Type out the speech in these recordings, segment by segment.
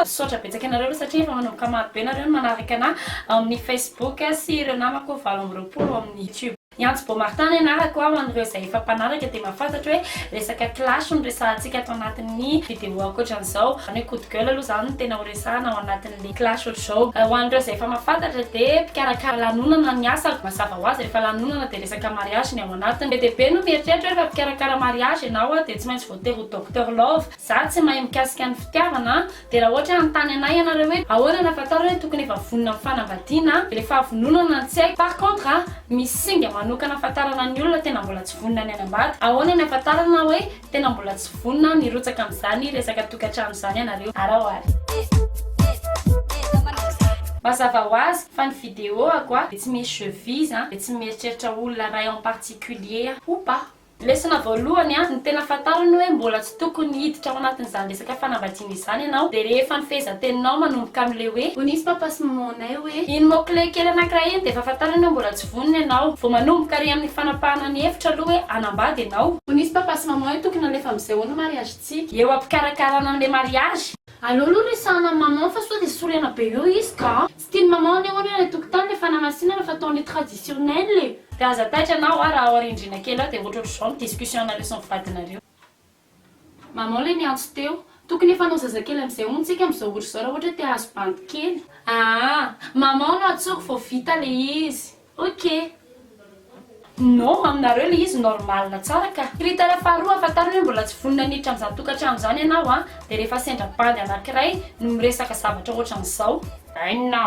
Sotra betsaka anareo satria efa manomboka maro be nareo manaraka ana amin'ny Facebook sy ireo namako 20 amin'ny YouTube. Antso Bommartin anarako anareo izay efa mpanaraka dia mahafantatra hoe resaka clash no resahantsika ato anatin'ny vidéo ankoatran'izao. Any hoe coup de gueule aloha zany no tena ho resahana ao anatin'ilay clash ohatr'izao. Ho an'ireo izay efa mahafantatra dia mpikarakara lanonana ny asako. Mazava ho azy rehefa lanonana dia resaka mariage ny ao anatiny. Be dia be no mieritreritra rehefa mpikarakara mariage ianao dia tsy maintsy voatery ho docteur love. Za tsy mahay mikasika ny fitiavana dia raha ohatra anontany anay ianareo hoe ahoana no afatara hoe tokony efa vonona amin'ny fanambadiana rehefa vononana ny tsy haiko. Par contre misy singa manokana afatarana ny olona tena mbola tsy vonona ny hanambady. Ahoana ny afatarana hoe tena mbola tsy vonona ny rotsaka amin'izany resaka tokantrano izany ianareo. Araoary. Mazava ho azy fa ny vidéo ako dia tsy misy chevise dia tsy mieritreritra olona ray en particulier ou pas. Lesona voalohany ny tena afatarana hoe mbola tsy tokony hiditra ao anatin'izany resaka fanambadiana izany ianao dia rehefa ny fehezan-teninao manomboka amin'ilay hoe honisy papa sy mamanay hoe iny mot-clé kely anankiray iny dia efa afatarana hoe mbola tsy vonona ianao. Vao manomboka ary amin'ny fanapahana ny hevitra aloha hoe hanambady ianao. Honisy papa sy mamanay tokony alefa amin'izay hoana mariagentsika eo ampikarakarana amin'ilay mariage. Allô aloha resahana maman fa sao dia soriana be eo izy ka tsy tiany maman ny ahoana ilay tokotany le fanamasinana fa ataony traditionnel. Dia aza taitra anao raha ao arindrina kely ao dia ohatrohatr'izao ny discussion anareo sy ny vadinareo. Maman le niantso teo tokony efa anao zazakely amin'izay ontsika amin'izao ohatra izao raha ohatra te hahazo bandy kely. Maman no atsoko vao vita le izy. Ok. Non, aminareo le izy normal tsara ka. Critère faharoa afatarana hoe mbola tsy vonona niditra amin'izany tokantrano izany ianao dia rehefa sendra bandy anankiray no miresaka zavatra ohatran'izao. Aina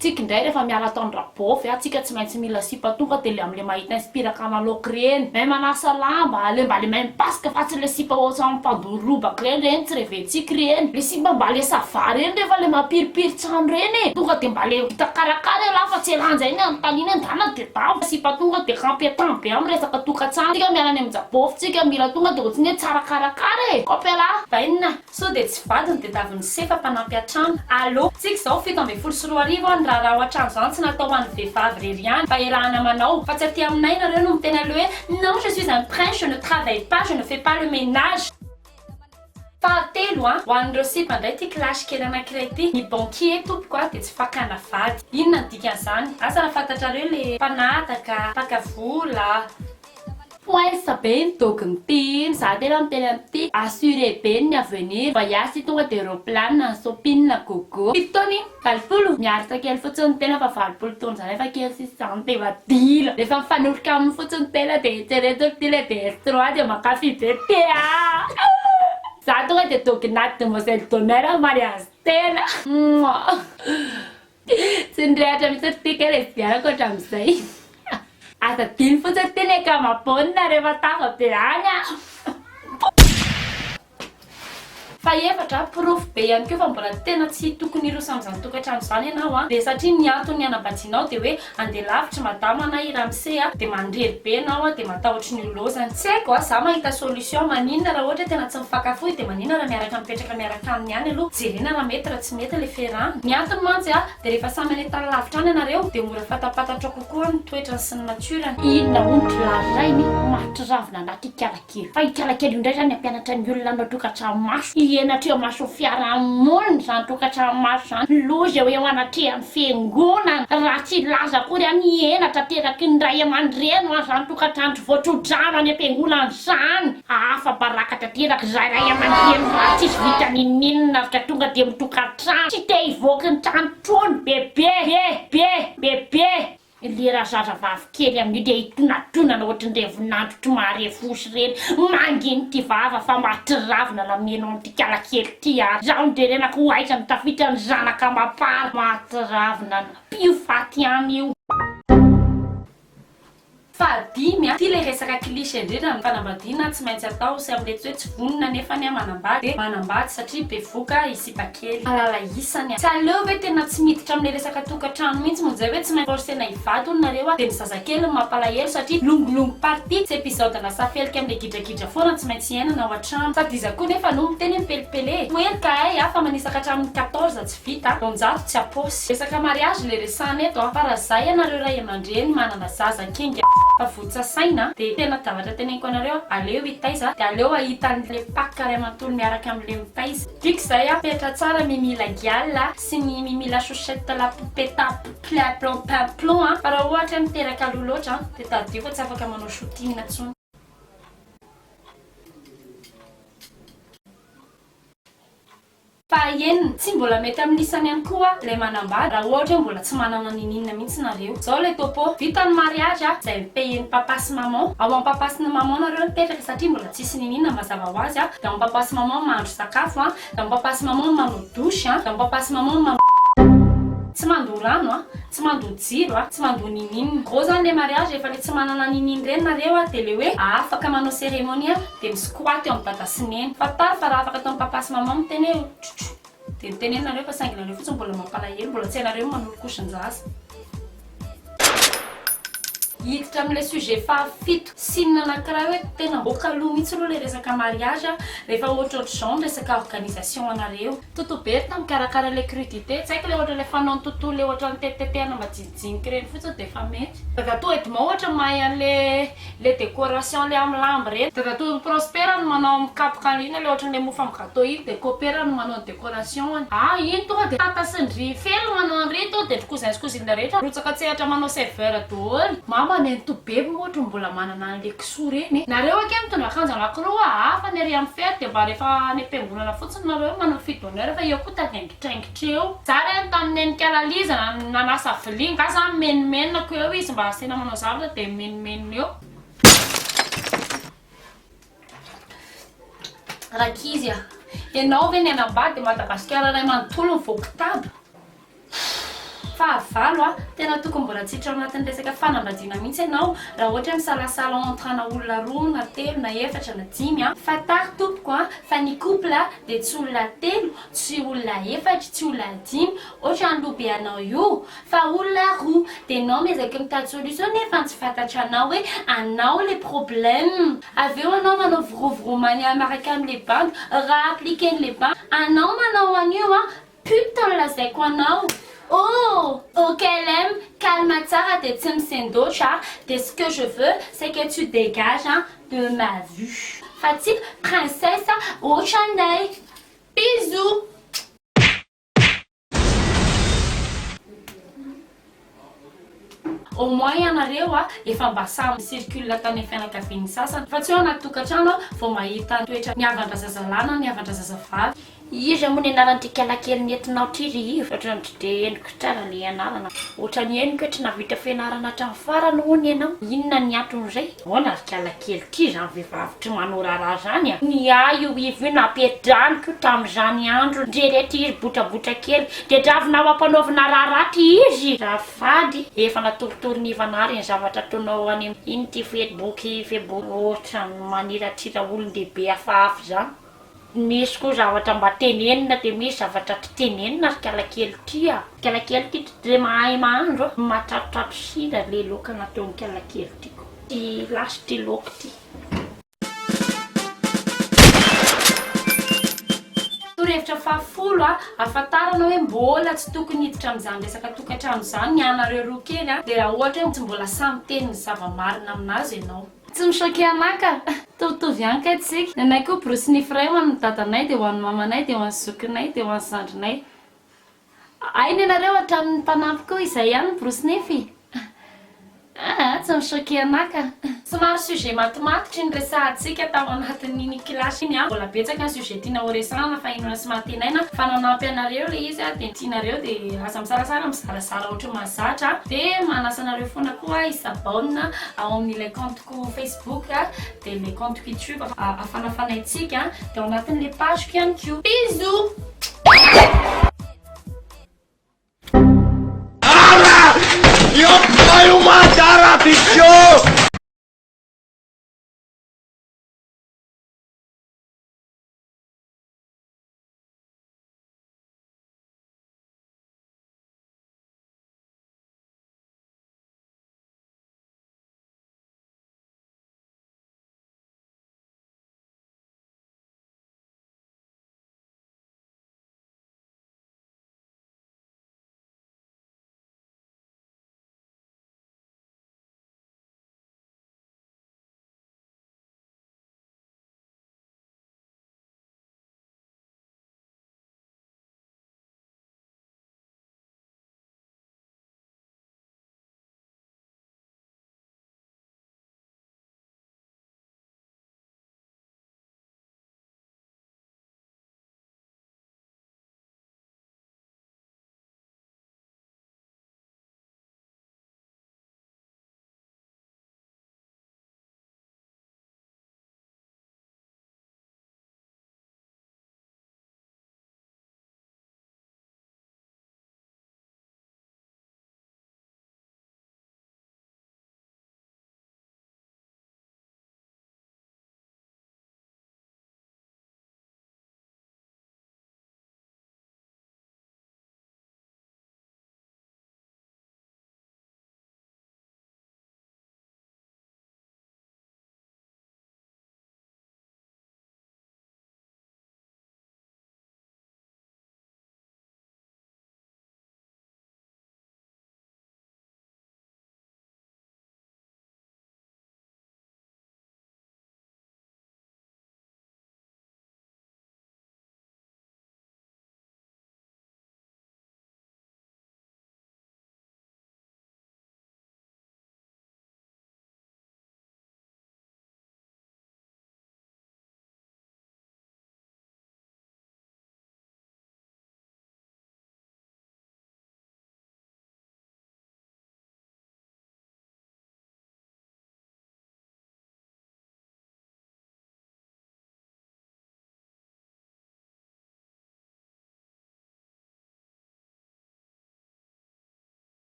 tsika indray rehefa miala ataony rabofy tsika tsy maintsy mila sipa tonga dia le amin'ilay mahita inspiraka analoky reny. Mahay manasa lamba le mba le mahay mipasika fa tsy le sipa ohatran'ny mpadorobaka reny tsy reventsika reny. Le sipa mba le sava reny rehefa le mampiripiry trano reny tonga dia mba le hita karakara la fa tsy lanja iny anontaniana andana dia davo sipa tonga dia compétent be amin'ny resaka tokantrano. Tsika miala any amin'ny jabofy tsika mila tonga dia ohatsiny hoe tsara karakara kopela vainina so dia tsy vadiny dia daviny sefa mpanampy an-trano. Allô tsika izao 7 raha ohatrano izany tsy natao ho an'ny vehivavy rery ihany fa iarahana manao fa tsy aty aminay nareo no mitena le hoe non je suis un prince je ne travaille pas je ne fais pas le ménage. Fahatelo ho an'ireo sipa indray ity clash kely anankiray ity ny banquier tompoko dia tsy fakana vady. Inona ny dikan'izany? Asa raha fantatrareo le mpanataka pakavola. Poesa be ny tokony ty za tena miteny amin'ity assuré be ny avenir voyage tonga dia aeroplanina sopinina gogo. Fitony 20 miaritra kely fotsiny tena fa 20 taona izany efa kely sisany dia vadila rehefa mifanoroka amin'ny fotsiny tena dia eritrereto ty le Bebe Gertrude dia makafy be tea. Za tonga dia tokinate demoiselle d'honneur mariage tena. Tsy nirehatra mitsy ty kely lesbianako hatramin'izay. Asa diny fotsiny teny ankamaponina rehefa tafa be any fa efatra proof be ihany koa fa mbola tena tsy tokony hirosa amin'izany tokantrano izany ianao dia satria ny antony hanambadianao dia hoe andeha lavitra madama na iramse dia mandrery be ianao dia matahotra ny olozany. Tsy haiko za mahita solution maninona raha ohatra tena tsy mifankafohy dia maninona raha miaraka mipetraka miaraka aminy ihany aloha jerena raha mety raha tsy mety le ferrano. Ny antony mantsy dia rehefa samy any tany lavitra any ianareo dia mora fatapatatra kokoa ny toetrany sy ny naturany. Inona ondry larainy matry ravina anaty fa ikalakely indray zany ampianatra ny olona anao tokantrano maso ienatria maso fiarahamonina zany tokantrano maso zany loza hoe anatrehan'ny fiangonana raha tsy laza kory any enatra teraky ny ray aman-dreno zany tokantrano voatsodrano any am-piangonana zany hafa barakatra teraky zay ray aman-dreno raha tsisy vitaninina fa tonga dia mitokantrano tsy te hivoaka ny trano trony bebe lera zazavavy kely amin'ny dia hitonatona ohatrin'ny revinandro tomare fosy reny manginy ty vava fa matry ravina lameno amin'ity kalakely ty ary zaho ny derenako ho aiza mitafitra ny zanaka mapara matry ravina pio faty any io. Fahadimy ty le resaka cliché indrindra ny fanambadiana tsy maintsy atao sy amin'ilay hoe tsy vonona nefa ny manambady manambady satria be voka isipa kely alala isany. Tsy aleo hoe tena tsy miditra amin'ilay resaka tokantrano mihitsy monjay hoe tsy maintsy forsena hivady nareo dia ny zazakely mampalahelo satria longolongo party tsy episode na safelika amin'ilay gidragidra foana tsy maintsy iainana ao an-trano sady izy koa nefa no miteny mipelipele toerika fa manisaka hatramin'ny 14 tsy vita onjato tsy aposy resaka mariage le resahana eto fa raha zay ianareo ray aman-dreny manana zaza kinga Avotsasaina dia tena zavatra teneniko anareo aleo hitaiza dia aleo ahitan'le paka ray manontolo miaraka amin'le mitaiza. Diko izay petra tsara mimila gialla sy ny mimila chaussette la poupeta plon fa raha ohatra miteraka loha loatra dia tadio fa tsy afaka manao shooting intsony. Fahaenina tsy mbola mety amin'isany ihany koa ilay manambady raha ohatra mbola tsy manana ninina mihitsy nareo. Zao ilay topo vita ny mariage izay mipeheny papa sy maman. Ao amin'ny papa sy ny maman nareo mipetraka satria mbola tsisy ninina mazava ho azy dia amin'ny papa sy maman mahandro sakafo dia amin'ny papa sy maman manao douche dia amin'ny papa sy maman tsy mandoa rano tsy mandoa jiro tsy mandoa ninina. Gros zany le mariage efa le tsy manana ninina ireny nareo dia le hoe afaka manao cérémonie dia misquat eo amin'ny dada sy neny. Fa tara fa raha afaka atao amin'ny papa sy maman miteny eo dia mitenenareo fa sainginareo fotsiny mbola mampalahelo mbola tsy hainareo manolokosonjaza. Hiditra amin'ilay sujet fahafito Signe anankiray hoe tena bokaloha mihitsy aloha le resaka mariage rehefa ohatrohatr'izao resaka organisation anareo. Totoberta mikarakara le crudité tsy haiko le ohatra le fanao ny tontolo le ohatra ny tetitetehana majinijinika reny fotsiny dia efa mety. Gâteau edima ohatra mahay an'le décoration le amin'ny lamba reny. Gâteau prospera no manao amin'ny kapokan'iny le ohatra le mofo amin'ny gâteau iny dia coopera no manao décoration. Iny tonga dia tata sy ndry felo manao an'ireto dia kozinazikozinina rehetra rotsaka tsehatra manao serveur daholo. Maneny to bebe ohatra mbola manana an'le kisoa reny. Nareo ake mitondra akanjo anankiroa hafa ny ary amin'ny fety dia mba rehefa ny am-piangonana fotsiny nareo manao fito honneur fa eo koa tadengitraingitra eo. Za reny tamin'ny endrik'alaliza nanasa vilia ka za menimenako eo izy mba asena manao zavatra dia menimenina eo. Rakizy ianao ve ny hanambady dia Madagasikara ray manontolo ny voakitabo. Fahavalo tena tokony mbola tsitra anatin'ny resaka fanambadiana mihitsy ianao raha ohatra misalasala entrana olona roa na telo na efatra na dimy fa tary tompoko fa ny couple dia tsy olona telo tsy olona efatra tsy olona dimy ohatra ny lobe anao io fa olona roa dia anao miezaka mitady solution nefa tsy fantatra anao hoe anao le problème. Avy eo anao manao vorovoromany maraka amin'le bande raha appliquen'le bande anao manao an'io putain lazaiko anao. Oh, qu'elle aime, calme tsara de tsy misendotra de ce que je veux c'est que tu dégages de ma vue. Fatigué, princesse, au chanel. Bisous. Au moins ianareo efa mba samy circule tany fianakaviany sasany fa tsy hoe anaty tokantrano vao mahita toetra niavandra zazalahy niavandra zazavavy. Izy moa ny anarany tikalakeliny nentinao triry ohatra ny dia endriko tsara le anarana ohatra ny endriko tsy navita fianarana hatramin'ny farany hono ianao. Inona ny anton'izay? Hoana ry kalakely ty zany vehivavy tsy manao raharaha zany ny io ivo io nampedraniko tamin'izany andro ndreretra izy botrabotra kely dia dravinao ampanaovina raharaha ty izy rafady efa natoritoronivana ny zavatra ataonao any iny ty facebook ohatra maniratsira olon-dehibe hafahafa zany. Misy koa zavatra mba tenenina dia misy zavatra tsy tenenina ry kalakely ty kalakely ty dia mahay mahandro matratrotrato sira le loka nataon'ny kalakely ty ty lasy ty loka ty. Torohevitra fahafolo afatarana hoe mbola tsy tokony hiditra amin'izany resaka tokantrano izany ny anareo roa kely dia raha ohatra hoe tsy mbola samy teny ny zava-marina aminazy ianao. Tsy misaoky anaka tovitovy ihany ka tsika. Ny anay koa borosy nify iray ho an'ny dadanay dia ho an'ny mamanay dia ho an'ny zokinay dia ho an'ny zandrinay. Ainy ianareo hatramin'ny mpanampy koa izay ihany ny borosy nify. Tsy misaoky anaka. Somary sujet matimatitra ny resahantsika tao anatin'iny kilasy iny mbola betsaka ny sujet tiana ho resahana fa inona sy mantenaina fa nanampy anareo le izy dia tianareo dia aza misalasala mizarazara ohatra mahazatra dia manasa anareo foana koa isabone ao amin'ilay compteko Facebook dia le compteko YouTube afanafanaytsika dia ao anatin'le pageko ihany koa. Bisous. Io fai una gara, piccio!